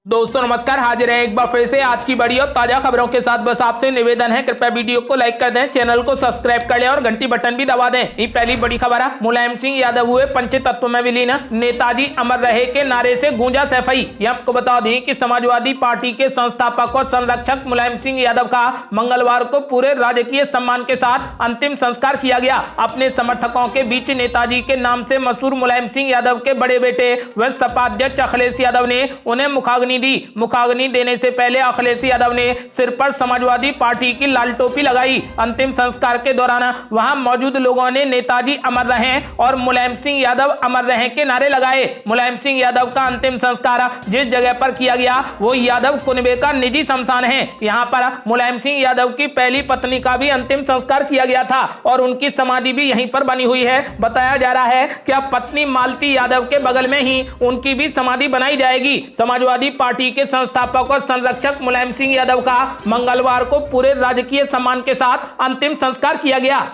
दोस्तों नमस्कार, हाजिर है एक बार फिर से आज की बड़ी और ताजा खबरों के साथ। बस आपसे निवेदन है, कृपया वीडियो को लाइक कर दें, चैनल को सब्सक्राइब कर लें और घंटी बटन भी दबा दें। ये पहली बड़ी खबर है। मुलायम सिंह यादव हुए पंचतत्व में विलीन। नेताजी अमर रहे के नारे से गूंजा सैफई। ये आपको बता दें कि समाजवादी पार्टी के संस्थापक और संरक्षक मुलायम सिंह यादव का मंगलवार को पूरे राजकीय सम्मान के साथ अंतिम संस्कार किया गया। अपने समर्थकों के बीच नेताजी के नाम से मशहूर मुलायम सिंह यादव के बड़े बेटे व सपा अध्यक्ष अखिलेश यादव ने उन्हें मुखाग्नि देने से पहले अखिलेश यादव ने सिर पर समाजवादी पार्टी की लाल टोपी लगाई। अंतिम संस्कार के दौरान वहां मौजूद लोगों ने नेताजी अमर रहें और मुलायम सिंह यादव अमर रहें के नारे लगाए। मुलायम सिंह यादव का अंतिम संस्कार जिस जगह पर किया गया वो यादव कुनबे का निजी शमशान है। यहाँ पर मुलायम सिंह यादव की पहली पत्नी का भी अंतिम संस्कार किया गया था और उनकी समाधि भी यहीं पर बनी हुई है। बताया जा रहा है कि अब पत्नी मालती यादव के बगल में ही उनकी भी समाधि बनाई जाएगी। समाजवादी पार्टी के संस्थापक और संरक्षक मुलायम सिंह यादव का मंगलवार को पूरे राजकीय सम्मान के साथ अंतिम संस्कार किया गया।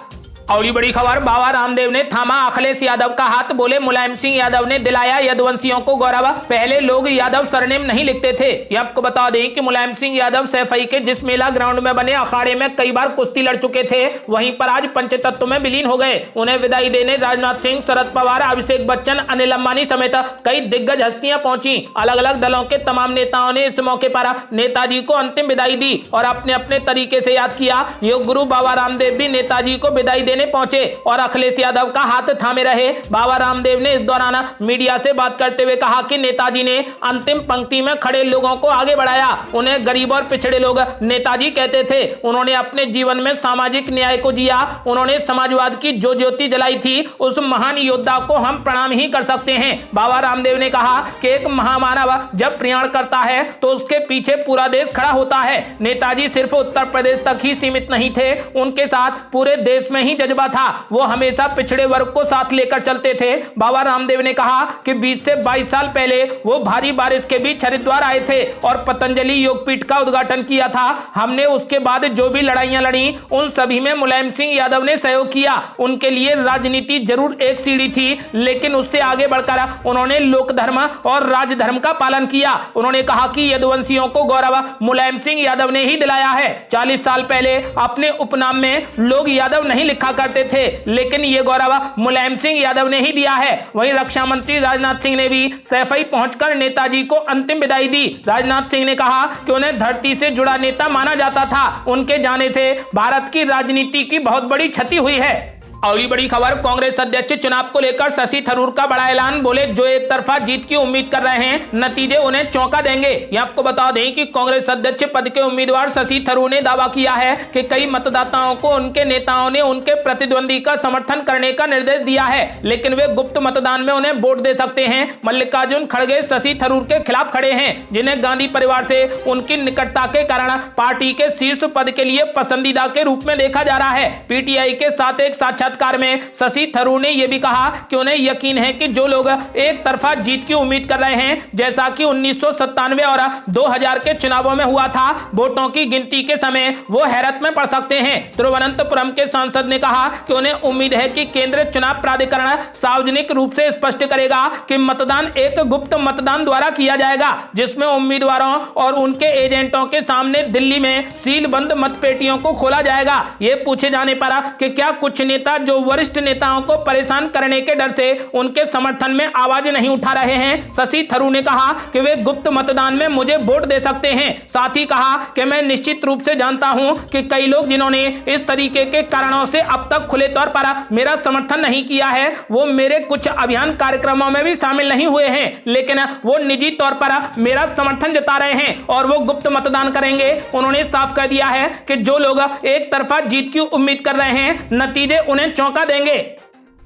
और ये बड़ी खबर, बाबा रामदेव ने थामा अखिलेश यादव का हाथ, बोले मुलायम सिंह यादव ने दिलाया यदुवंशियों को गौरव। पहले लोग यादव सरनेम नहीं लिखते थे। ये आपको बता दें कि मुलायम सिंह यादव सैफई के जिस मेला ग्राउंड में बने अखाड़े में कई बार कुश्ती लड़ चुके थे, वहीं पर आज पंचतत्व में विलीन हो गए। उन्हें विदाई देने राजनाथ सिंह, शरद पवार, अभिषेक बच्चन, अनिल अंबानी समेत कई दिग्गज हस्तियां पहुंची। अलग अलग दलों के तमाम नेताओं ने इस मौके पर नेताजी को अंतिम विदाई दी और अपने अपने तरीके से याद किया। योग गुरु बाबा रामदेव भी नेताजी को विदाई देने पहुंचे और अखिलेश यादव का हाथ थामे रहे। बाबा रामदेव ने इस दौरान मीडिया से बात करते हुए कहा कि नेताजी ने अंतिम पंक्ति में खड़े लोगों को आगे बढ़ाया। उन्हें गरीब और पिछड़े लोग नेताजी कहते थे। उन्होंने अपने जीवन में सामाजिक न्याय को जिया। उन्होंने समाजवाद की जो ज्योति जलाई थी, उस महान योद्धा को हम प्रणाम ही कर सकते हैं। बाबा रामदेव ने कहा कि एक महामानव जब प्रयाण करता है तो उसके पीछे पूरा देश खड़ा होता है। नेताजी सिर्फ उत्तर प्रदेश तक ही सीमित नहीं थे, उनके साथ पूरे देश में ही जज्बा था। वो हमेशा पिछड़े वर्ग को साथ लेकर चलते थे। बाबा रामदेव ने कहा कि 20 से 22 साल पहले वो भारी बारिश के बीच हरिद्वार आए थे और पतंजलि योगपीठ का उद्घाटन किया था। हमने उसके बाद जो भी लड़ाइयां लड़ी, उन सभी में मुलायम सिंह यादव ने सहयोग किया। उनके लिए राजनीति जरूर एक सीढ़ी थी, लेकिन उससे आगे बढ़कर उन्होंने लोक धर्म और राजधर्म का पालन किया। उन्होंने कहा कि यदुवंशियों को गौरव मुलायम सिंह यादव ने ही दिलाया है। 40 साल पहले अपने उपनाम में लोग यादव नहीं लिखा करते थे, लेकिन ये गौरव मुलायम सिंह यादव ने ही दिया है। वहीं रक्षा मंत्री राजनाथ सिंह ने भी सैफई पहुंचकर नेताजी को अंतिम विदाई दी। राजनाथ सिंह ने कहा कि उन्हें धरती से जुड़ा नेता माना जाता था। उनके जाने से भारत की राजनीति की बहुत बड़ी क्षति हुई है। और ये बड़ी खबर, कांग्रेस अध्यक्ष चुनाव को लेकर शशि थरूर का बड़ा ऐलान, बोले जो एक तरफा जीत की उम्मीद कर रहे हैं, नतीजे उन्हें चौंका देंगे। ये आपको बता दें कि कांग्रेस अध्यक्ष पद के उम्मीदवार शशि थरूर ने दावा किया है कि कई मतदाताओं को उनके नेताओं ने उनके प्रतिद्वंदी का समर्थन करने का निर्देश दिया है, लेकिन वे गुप्त मतदान में उन्हें वोट दे सकते हैं। मल्लिकार्जुन खड़गे शशि थरूर के खिलाफ खड़े हैं, जिन्हें गांधी परिवार से उनकी निकटता के कारण पार्टी के शीर्ष पद के लिए पसंदीदा के रूप में देखा जा रहा है। पीटीआई के साथ एक साक्षात्कार में शशि थरूर ने यह भी कहा कि उन्हें यकीन है कि जो लोग एक तरफा जीत की उम्मीद कर रहे हैं, जैसा कि 1997 और 2000 के चुनावों में हुआ था, वोटों की गिनती के समय वो हैरत में पड़ सकते हैं। तिरुवनंतपुरम के सांसद ने कहा कि उन्हें उम्मीद है कि केंद्रीय चुनाव प्राधिकरण सार्वजनिक रूप से स्पष्ट करेगा कि मतदान एक गुप्त मतदान द्वारा किया जाएगा, जिसमें उम्मीदवारों और उनके एजेंटों के सामने दिल्ली में सीलबंद मतपेटियों को खोला जाएगा। यह पूछे जाने पर कि क्या कुछ नेता जो वरिष्ठ नेताओं को परेशान करने के डर से उनके समर्थन में आवाज नहीं उठा रहे हैं, शशि थरूर ने कहा कि वे गुप्त मतदान में मुझे वोट दे सकते हैं। साथ ही कहा कि मैं निश्चित रूप से जानता हूं कि कई लोग जिन्होंने इस तरीके के कारणों से अब तक खुले तौर पर मेरा समर्थन नहीं किया है, वो मेरे कुछ अभियान कार्यक्रमों में भी शामिल नहीं हुए हैं, लेकिन वो निजी तौर पर मेरा समर्थन जता रहे हैं और वो गुप्त मतदान करेंगे। उन्होंने साफ कर दिया है कि जो लोग एक तरफा जीत की उम्मीद कर रहे हैं, नतीजे उन्हें चौंका देंगे।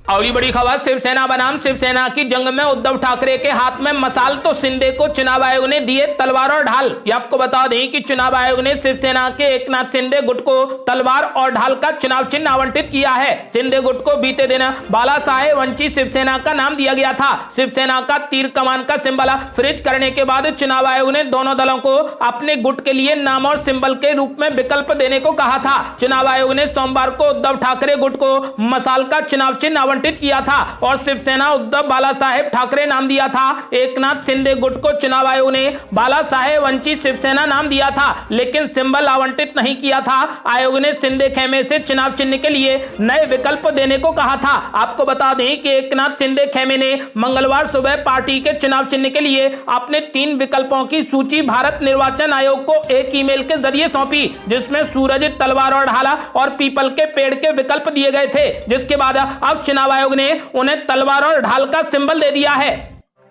और ये बड़ी खबर, शिवसेना बनाम शिवसेना की जंग में उद्धव ठाकरे के हाथ में मसाल तो शिंदे को चुनाव आयोग ने दिए तलवार और ढाल। ये आपको बता दें कि चुनाव आयोग ने शिवसेना के एकनाथ शिंदे गुट को तलवार और ढाल का चुनाव चिन्ह आवंटित किया है। शिंदे गुट को बीते दिन बाला साहेब वंची शिवसेना का नाम दिया गया था। शिवसेना का तीर कमान का सिंबल फ्रीज करने के बाद चुनाव आयोग ने दोनों दलों को अपने गुट के लिए नाम और सिंबल के रूप में विकल्प देने को कहा था। चुनाव आयोग ने सोमवार को उद्धव ठाकरे गुट को मसाल का चुनाव चिन्ह आवंटित किया था और शिवसेना उद्धव बालासाहेब ठाकरे नाम दिया था। एकनाथ शिंदे गुट को चुनाव आयोग ने बालासाहेब वंचित शिवसेना नाम दिया था, लेकिन सिंबल आवंटित नहीं किया था। आयोग ने शिंदे खेमे से चुनाव चिन्ह के लिए नए विकल्प देने को कहा था। आपको बता दें कि एकनाथ शिंदे खेमे ने मंगलवार सुबह पार्टी के चुनाव चिन्ह के लिए अपने 3 विकल्पों की सूची भारत निर्वाचन आयोग को एक ईमेल के जरिए सौंपी, जिसमें सूरज, तलवार और ढाला और पीपल के पेड़ के विकल्प दिए गए थे, जिसके बाद अब चुनाव आयोग ने उन्हें तलवार और ढाल का सिंबल दे दिया है।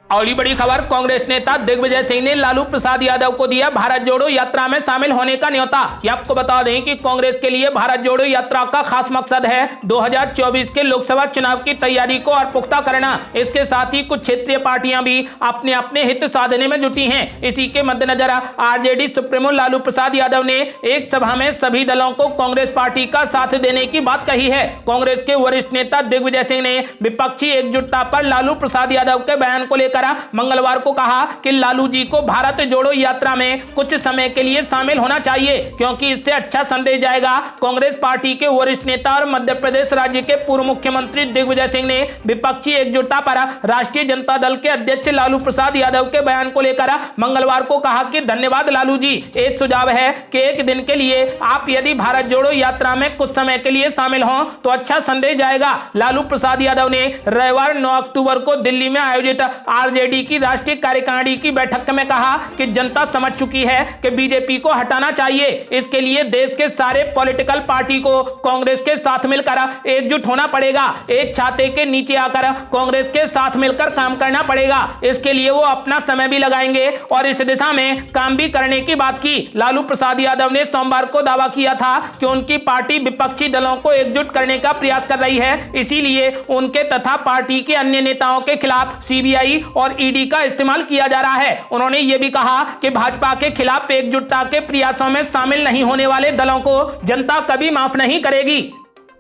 और ये बड़ी खबर, कांग्रेस नेता दिग्विजय सिंह ने लालू प्रसाद यादव को दिया भारत जोड़ो यात्रा में शामिल होने का न्योता। आपको बता दें कि कांग्रेस के लिए भारत जोड़ो यात्रा का खास मकसद है 2024 के लोकसभा चुनाव की तैयारी को और पुख्ता करना। इसके साथ ही कुछ क्षेत्रीय पार्टियां भी अपने अपने हित साधने में जुटी हैं। इसी के मद्देनजर आरजेडी सुप्रीमो लालू प्रसाद यादव ने एक सभा में सभी दलों को कांग्रेस पार्टी का साथ देने की बात कही है। कांग्रेस के वरिष्ठ नेता दिग्विजय सिंह ने विपक्षी एकजुटता पर लालू प्रसाद यादव के बयान को लेकर मंगलवार को कहा कि लालू जी को भारत जोड़ो यात्रा में कुछ समय के लिए शामिल होना चाहिए, क्योंकि इससे अच्छा संदेश जाएगा। कांग्रेस पार्टी के वरिष्ठ नेता और मध्य प्रदेश राज्य के पूर्व मुख्यमंत्री दिग्विजय सिंह ने विपक्षी एकजुटता पर राष्ट्रीय जनता दल के अध्यक्ष लालू प्रसाद यादव के बयान को लेकर मंगलवार को कहा कि धन्यवाद लालू जी, एक सुझाव है कि एक दिन के लिए आप यदि भारत जोड़ो यात्रा में कुछ समय के लिए शामिल हों तो अच्छा संदेश जाएगा। लालू प्रसाद यादव ने रविवार 9 अक्टूबर को दिल्ली में आयोजित आरजेडी की राष्ट्रीय कार्यकारिणी की बैठक में कहा कि जनता समझ चुकी है कि बीजेपी को हटाना चाहिए। इसके लिए देश के सारे पॉलिटिकल पार्टी को कांग्रेस के साथ मिलकर एकजुट होना पड़ेगा। एक छाते के नीचे आकर कांग्रेस के साथ मिलकर काम करना पड़ेगा। इसके लिए वो अपना समय भी लगाएंगे और इस दिशा में काम भी करने की बात की। लालू प्रसाद यादव ने सोमवार को दावा किया था कि उनकी पार्टी विपक्षी दलों को एकजुट करने का प्रयास कर रही है, इसीलिए उनके तथा पार्टी के अन्य नेताओं के खिलाफ सीबीआई और ईडी का इस्तेमाल किया जा रहा है। उन्होंने यह भी कहा कि भाजपा के खिलाफ एकजुटता के प्रयासों में शामिल नहीं होने वाले दलों को जनता कभी माफ नहीं करेगी।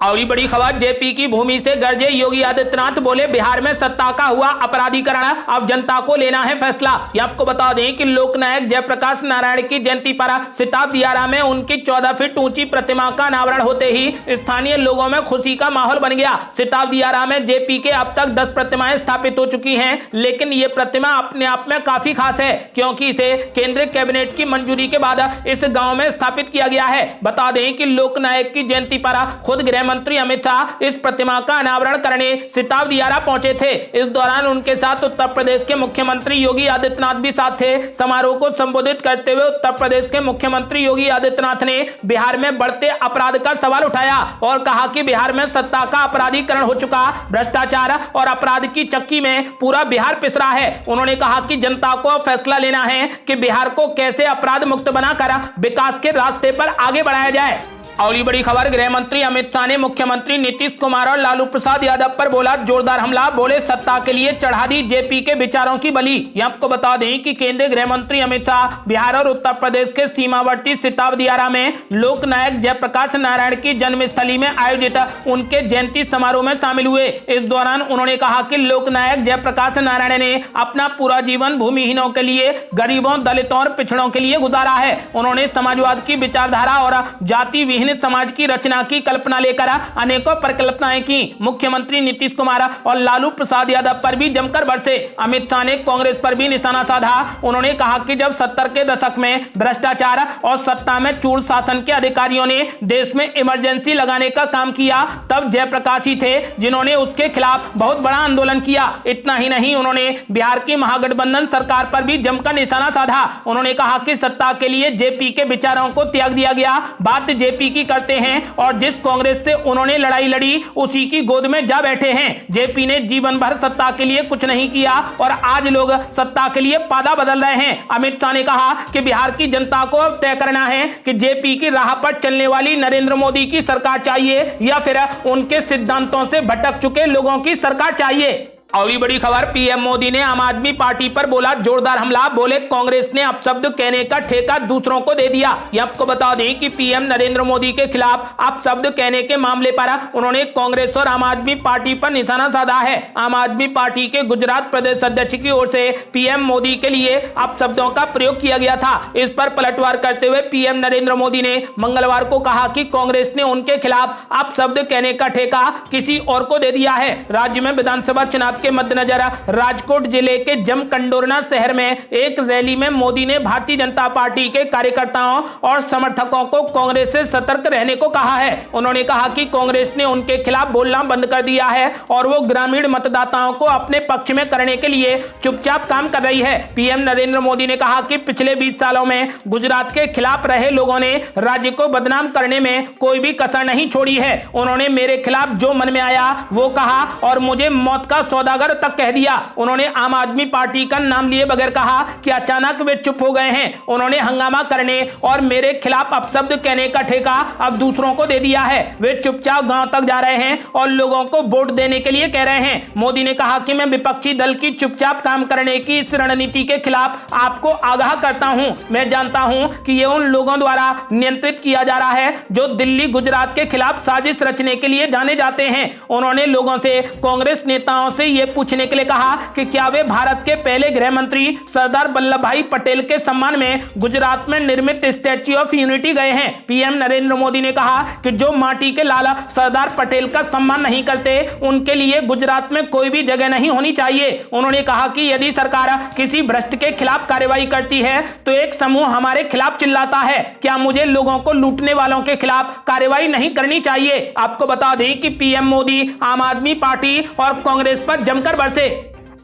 और ये बड़ी खबर, जेपी की भूमि से गरजे योगी आदित्यनाथ, बोले बिहार में सत्ता का हुआ अपराधीकरण, अब जनता को लेना है फैसला। ये आपको बता दें कि लोकनायक जयप्रकाश नारायण की जयंती पर सिताब दियारा में उनकी 14 फीट ऊंची प्रतिमा का अनावरण होते ही स्थानीय लोगों में खुशी का माहौल बन गया। सिताब दियारा में जेपी के अब तक 10 प्रतिमाएं स्थापित हो चुकी हैं, लेकिन ये प्रतिमा अपने आप में काफी खास है क्योंकि इसे केंद्रीय कैबिनेट की मंजूरी के बाद इस गाँव में स्थापित किया गया है। बता दें कि लोकनायक की जयंती पर खुद गृह मंत्री अमित शाह इस प्रतिमा का अनावरण करने सिताब दियारा पहुंचे थे। इस दौरान उनके साथ उत्तर प्रदेश के मुख्यमंत्री योगी आदित्यनाथ भी साथ थे। समारोह को संबोधित करते हुए उत्तर प्रदेश के मुख्यमंत्री योगी आदित्यनाथ ने बिहार में बढ़ते अपराध का सवाल उठाया और कहा कि बिहार में सत्ता का अपराधीकरण हो चुका, भ्रष्टाचार और अपराध की चक्की में पूरा बिहार पिस रहा है। उन्होंने कहा कि जनता को फैसला लेना है कि बिहार को कैसे अपराध मुक्त बनाकर विकास के रास्ते पर आगे बढ़ाया जाए। और ये बड़ी खबर, गृह मंत्री अमित शाह ने मुख्यमंत्री नीतीश कुमार और लालू प्रसाद यादव पर बोला जोरदार हमला, बोले सत्ता के लिए चढ़ा दी जेपी के विचारों की बलि। ये आपको बता दें कि केंद्रीय गृह मंत्री अमित शाह बिहार और उत्तर प्रदेश के सीमावर्ती सिताब दियारा में लोकनायक जयप्रकाश नारायण की जन्मस्थली में आयोजित उनके जयंती समारोह में शामिल हुए। इस दौरान उन्होंने कहा कि लोकनायक जयप्रकाश नारायण ने अपना पूरा जीवन भूमिहीनों के लिए, गरीबों, दलितों और पिछड़ों के लिए गुजारा है। उन्होंने समाजवाद की विचारधारा और जाति विहीन समाज की रचना की कल्पना लेकर अनेकों परिकल्पनाएं की। मुख्यमंत्री नीतीश कुमार और लालू प्रसाद यादव पर भी जमकर बरसे। अमित शाह ने कांग्रेस पर भी निशाना साधा। उन्होंने कहा कि जब 70 के दशक में भ्रष्टाचार और सत्ता में चूर शासन के अधिकारियों ने देश में इमरजेंसी लगाने का काम किया, तब जयप्रकाश ही थे जिन्होंने उसके खिलाफ बहुत बड़ा आंदोलन किया। इतना ही नहीं, उन्होंने बिहार की महागठबंधन सरकार पर भी जमकर निशाना साधा। उन्होंने कहा कि सत्ता के लिए जेपी के विचारों को त्याग दिया गया, बात जेपी की करते हैं और जिस कांग्रेस से उन्होंने लड़ाई लड़ी उसी की गोद में जा बैठे हैं। जेपी ने जीवन भर सत्ता के लिए कुछ नहीं किया और आज लोग सत्ता के लिए पादा बदल रहे हैं। अमित शाह ने कहा कि बिहार की जनता को अब तय करना है कि जेपी की राह पर चलने वाली नरेंद्र मोदी की सरकार चाहिए या फिर उनके सिद्धांतों से भटक चुके लोगों की सरकार चाहिए। अगली बड़ी खबर, पीएम मोदी ने आम आदमी पार्टी पर बोला जोरदार हमला। बोले कांग्रेस ने अपशब्द कहने का ठेका दूसरों को दे दिया। ये आपको बता दें कि पीएम नरेंद्र मोदी के खिलाफ अपशब्द कहने के मामले पर उन्होंने कांग्रेस और आम आदमी पार्टी पर निशाना साधा है। आम आदमी पार्टी के गुजरात प्रदेश अध्यक्ष की ओर से पीएम मोदी के लिए अपशब्दों का प्रयोग किया गया था। इस पर पलटवार करते हुए पीएम नरेंद्र मोदी ने मंगलवार को कहा कि कांग्रेस ने उनके खिलाफ अपशब्द कहने का ठेका किसी और को दे दिया है। राज्य में विधानसभा चुनाव के मद्देनजर राजकोट जिले के जमकंडोरना शहर में एक रैली में मोदी ने भारतीय जनता पार्टी के कार्यकर्ताओं और समर्थकों को कांग्रेस से सतर्क रहने को कहा है। उन्होंने कहा कि कांग्रेस ने उनके खिलाफ बोलना बंद कर दिया है और वो ग्रामीण मतदाताओं को अपने पक्ष में करने के लिए चुपचाप काम कर रही है। पीएम नरेंद्र मोदी ने कहा कि पिछले 20 सालों में गुजरात के खिलाफ रहे लोगों ने राज्य को बदनाम करने में कोई भी कसर नहीं छोड़ी है। उन्होंने मेरे खिलाफ जो मन में आया वो कहा और मुझे मौत का सौदागर तक कह दिया। उन्होंने आम आदमी पार्टी का नाम लिए बगैर कहा कि अचानक वे चुप हो गए हैं। उन्होंने हंगामा करने और मेरे खिलाफ अपशब्द कहने का ठेका अब दूसरों को दे दिया है। वे चुपचाप गांव तक जा रहे हैं और लोगों को वोट देने के लिए कह रहे हैं। मोदी ने कहा कि मैं विपक्षी दल की चुपचाप काम करने की इस रणनीति के खिलाफ आपको आगाह करता हूं। मैं जानता हूं कि यह उन लोगों द्वारा नियंत्रित किया जा रहा है जो दिल्ली गुजरात के खिलाफ साजिश रचने के लिए जाने जाते हैं। उन्होंने लोगों से कांग्रेस नेताओं से यह पूछने के लिए कहा कि क्या वे भारत के पहले गृह मंत्री सरदार वल्लभ भाई पटेल के सम्मान में गुजरात में निर्मित स्टैच्यू ऑफ यूनिटी गए हैं। पीएम नरेंद्र मोदी ने कहा कि जो माटी के लाला सरदार पटेल का सम्मान नहीं करते उनके लिए गुजरात में कोई भी जगह नहीं होनी चाहिए। उन्होंने कहा कि यदि सरकार किसी भ्रष्ट के खिलाफ कार्रवाई करती है तो एक समूह हमारे खिलाफ चिल्लाता है। क्या मुझे लोगों को लूटने वालों के खिलाफ कार्रवाई नहीं करनी चाहिए? आपको बता दें कि पीएम मोदी आम आदमी पार्टी और कांग्रेस पर जमकर बरसे।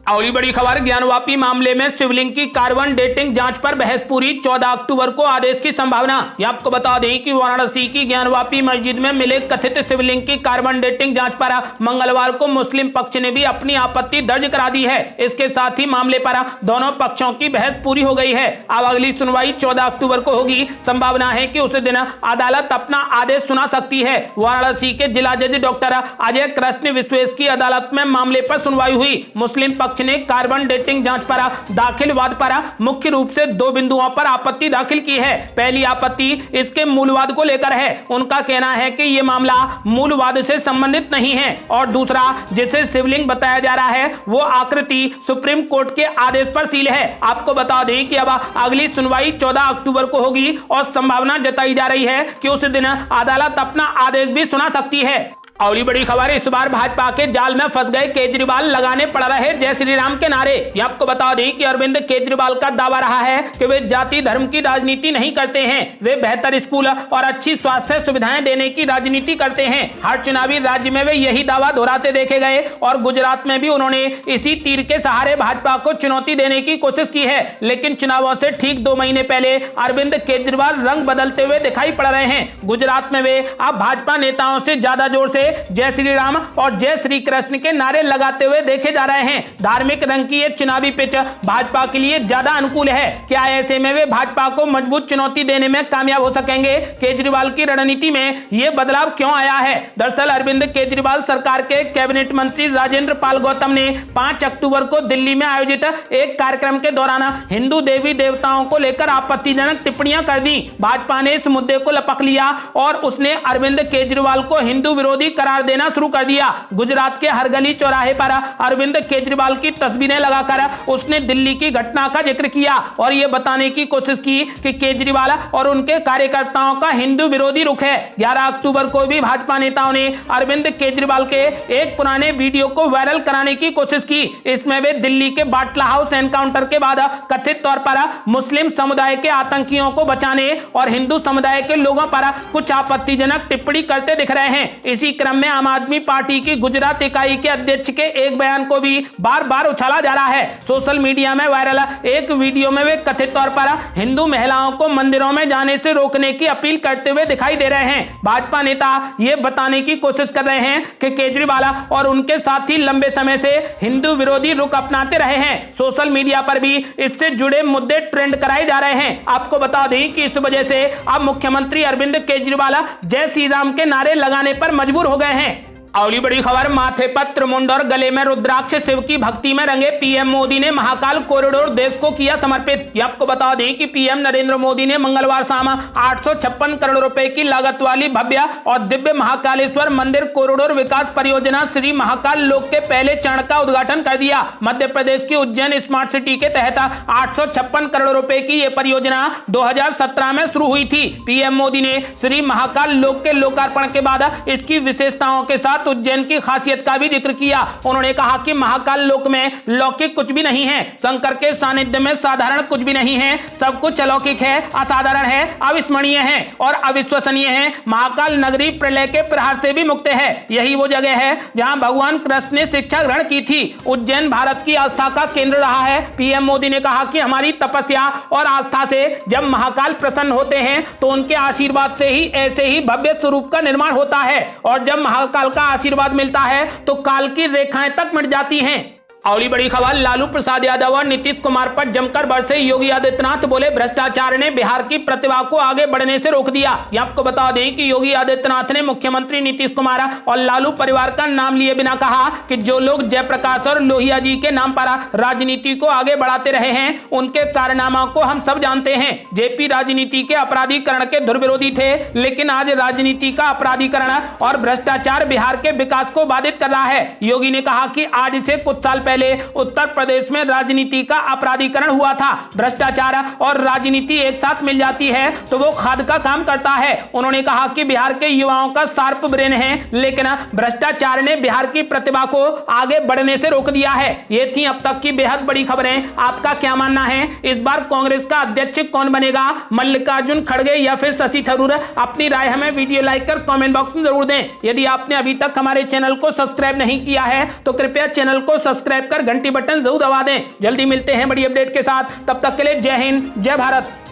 अगली बड़ी खबर, ज्ञानवापी मामले में शिवलिंग की कार्बन डेटिंग जांच पर बहस पूरी। 14 अक्टूबर को आदेश की संभावना। यह आपको बता दें कि वाराणसी की ज्ञानवापी मस्जिद में मिले कथित शिवलिंग की कार्बन डेटिंग जांच पर मंगलवार को मुस्लिम पक्ष ने भी अपनी आपत्ति दर्ज करा दी है। इसके साथ ही मामले पर दोनों पक्षों की बहस पूरी हो गई है। अब अगली सुनवाई 14 अक्टूबर को होगी। संभावना है कि उस दिन अदालत अपना आदेश सुना सकती है। वाराणसी के जिला जज डॉक्टर अजय कृष्ण विश्वेश की अदालत में मामले पर सुनवाई हुई। मुस्लिम पक्ष ने कार्बन डेटिंग जांच पर दाखिल वाद पर मुख्य रूप से 2 बिंदुओं पर आपत्ति दाखिल की है। पहली आपत्ति इसके मूलवाद को लेकर है। उनका कहना है कि यह मामला मूलवाद से संबंधित नहीं है और दूसरा जिसे शिवलिंग बताया जा रहा है वो आकृति सुप्रीम कोर्ट के आदेश पर सील है। आपको बता दें कि अब अगली सुनवाई 14 अक्टूबर को होगी और संभावना जताई जा रही है कि उस दिन अदालत अपना आदेश भी सुना सकती है। अगली बड़ी खबर, इस बार भाजपा के जाल में फंस गए केजरीवाल, लगाने पड़ रहे जय श्री राम के नारे। ये आपको बता दें कि अरविंद केजरीवाल का दावा रहा है कि वे जाति धर्म की राजनीति नहीं करते हैं। वे बेहतर स्कूल और अच्छी स्वास्थ्य सुविधाएं देने की राजनीति करते हैं। हर चुनावी राज्य में वे यही दावा दोहराते देखे गए और गुजरात में भी उन्होंने इसी तीर के सहारे भाजपा को चुनौती देने की कोशिश की है। लेकिन चुनावों से ठीक 2 महीने पहले अरविंद केजरीवाल रंग बदलते हुए दिखाई पड़ रहे हैं। गुजरात में वे अब भाजपा नेताओं से ज्यादा जोर से जय श्री राम और जय श्री कृष्ण के नारे लगाते हुए देखे जा रहे हैं। धार्मिक रंग की ये चुनावी पिच भाजपा के लिए ज्यादा अनुकूल है। क्या ऐसे में वे भाजपा को मजबूत चुनौती देने में कामयाब हो सकेंगे? केजरीवाल की रणनीति में यह बदलाव क्यों आया है? दरअसल अरविंद केजरीवाल सरकार के कैबिनेट मंत्री राजेंद्र पाल गौतम ने 5 अक्टूबर को दिल्ली में आयोजित एक कार्यक्रम के दौरान हिंदू देवी देवताओं को लेकर आपत्तिजनक टिप्पणियां कर दी। भाजपा ने इस मुद्दे को लपक लिया और उसने अरविंद केजरीवाल को हिंदू विरोधी करार देना शुरू कर दिया। गुजरात के हर गली चौराहे पर अरविंद केजरीवाल की तस्वीरें लगाकर उसने दिल्ली की घटना का जिक्र किया और यह बताने की कोशिश की कि केजरीवाल और उनके कार्यकर्ताओं का हिंदू विरोधी रुख है। 11 अक्टूबर को भी भाजपा नेताओं ने अरविंद केजरीवाल के एक पुराने वीडियो को वायरल कराने की कोशिश की। इसमें वे दिल्ली के बाटला हाउस एनकाउंटर के बाद कथित तौर पर मुस्लिम समुदाय के आतंकियों को बचाने और हिंदू समुदाय के लोगों पर कुछ आपत्तिजनक टिप्पणी करते दिख रहे हैं। इसी क्रम में आम आदमी पार्टी की गुजरात इकाई के अध्यक्ष के एक बयान को भी बार बार उछाला जा रहा है। सोशल मीडिया में वायरल एक वीडियो में वे कथित तौर पर हिंदू महिलाओं को मंदिरों में जाने से रोकने की अपील करते हुए दिखाई दे रहे हैं। भाजपा नेता ये बताने की कोशिश कर रहे हैं कि केजरीवाल और उनके साथी लंबे समय से हिंदू विरोधी रुख अपनाते रहे हैं। सोशल मीडिया पर भी इससे जुड़े मुद्दे ट्रेंड कराए जा रहे हैं। आपको बता दें कि इस वजह से अब मुख्यमंत्री अरविंद केजरीवाल जय श्री राम के नारे लगाने पर मजबूर हो गए हैं। अगली बड़ी खबर, माथे पर त्रिमुंड और गले में रुद्राक्ष, शिव की भक्ति में रंगे पीएम मोदी ने महाकाल कॉरिडोर देश को किया समर्पित। ये आपको बता दें कि पीएम नरेंद्र मोदी ने मंगलवार शाम 856 करोड़ रुपए की लागत वाली भव्य और दिव्य महाकालेश्वर मंदिर कॉरिडोर विकास परियोजना श्री महाकाल लोक के पहले चरण का उद्घाटन कर दिया। मध्य प्रदेश की उज्जैन स्मार्ट सिटी के तहत 856 करोड़ रुपए की यह परियोजना 2017 में शुरू हुई थी। पीएम मोदी ने श्री महाकाल लोक के लोकार्पण के बाद इसकी विशेषताओं के साथ उज्जैन की खासियत का भी जिक्र किया। उन्होंने कहा कि महाकाल लोक में लौकिक कुछ भी नहीं है, शंकर के सानिध्य में साधारण कुछ भी नहीं है, सब कुछ अलौकिक है, असाधारण है, अविस्मरणीय है और अविश्वसनीय है। महाकाल नगरी प्रलय के प्रहार से भी मुक्त है। यही वो जगह है जहां भगवान कृष्ण ने शिक्षा ग्रहण की थी। उज्जैन भारत की आस्था का केंद्र रहा है। पीएम मोदी ने कहा कि हमारी तपस्या और आस्था से जब महाकाल प्रसन्न होते हैं तो उनके आशीर्वाद से ही ऐसे ही भव्य स्वरूप का निर्माण होता है और जब महाकाल का आशीर्वाद मिलता है तो काल की रेखाएं तक मिट जाती हैं। अगली बड़ी खबर, लालू प्रसाद यादव और नीतीश कुमार पर जमकर बरसे योगी आदित्यनाथ, बोले भ्रष्टाचार ने बिहार की प्रतिभा को आगे बढ़ने से रोक दिया। ये आपको बता दें कि योगी आदित्यनाथ ने मुख्यमंत्री नीतीश कुमार और लालू परिवार का नाम लिए बिना कहा कि जो लोग जयप्रकाश और लोहिया जी के नाम पर राजनीति को आगे बढ़ाते रहे हैं उनके कारनामा को हम सब जानते हैं। जेपी राजनीति के अपराधीकरण के धुर विरोधी थे, लेकिन आज राजनीति का अपराधीकरण और भ्रष्टाचार बिहार के विकास को बाधित कर रहा है। योगी ने कहा कि आज से कुछ साल पहले उत्तर प्रदेश में राजनीति का अपराधीकरण हुआ था। भ्रष्टाचार और राजनीति एक साथ मिल जाती है तो वो खाद का काम करता है। उन्होंने कहा कि बिहार के युवाओं का शार्प ब्रेन है, लेकिन भ्रष्टाचार ने बिहार की प्रतिभा को आगे बढ़ने से रोक दिया है। ये थी अब तक की बेहद बड़ी खबरें। आपका क्या मानना है, इस बार कांग्रेस का अध्यक्ष कौन बनेगा, मल्लिकार्जुन खड़गे या फिर शशि थरूर? अपनी राय हमें वीडियो लाइक कर कमेंट बॉक्स में जरूर दें। यदि आपने अभी तक हमारे चैनल को सब्सक्राइब नहीं किया है तो कृपया चैनल को सब्सक्राइब कर घंटी बटन जरूर दबा दें। जल्दी मिलते हैं बड़ी अपडेट के साथ, तब तक के लिए जय हिंद, जय भारत।